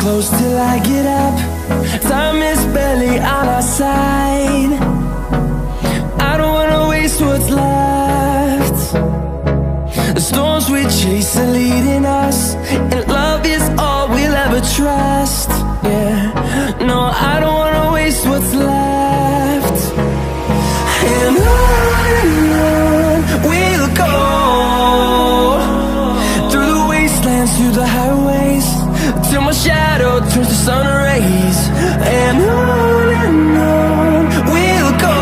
close till I get up. Time is barely on our side. I don't wanna waste what's left. The storms we chase are leading us, and love is all we'll ever trust. Yeah, no, I don't wanna waste what's left. And on we'll go, through the wastelands, through the highways, till my shadow turns to sun rays. And on we'll go,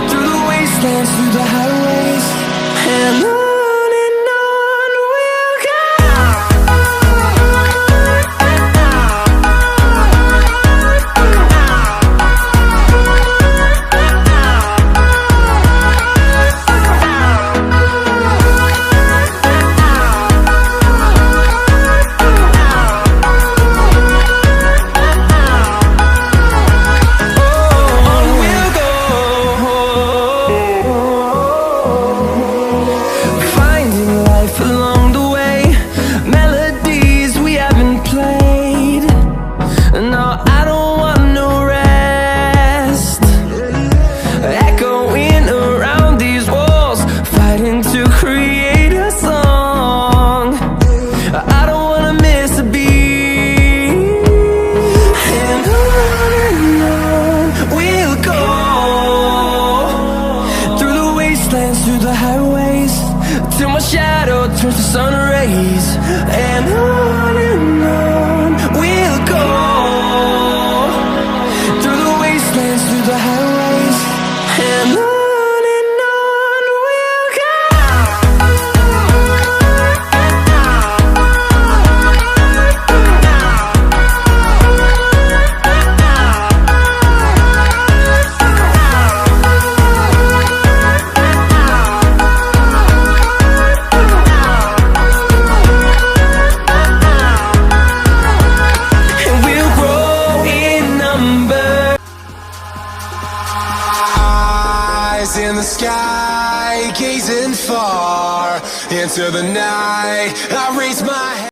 through the wastelands, through the highways, and on we'll go. Through the highways, till my shadow turns to sun rays. And on we'll go, through the wastelands, through the highways, and on we'll go. In the sky, gazing far into the night, I raise my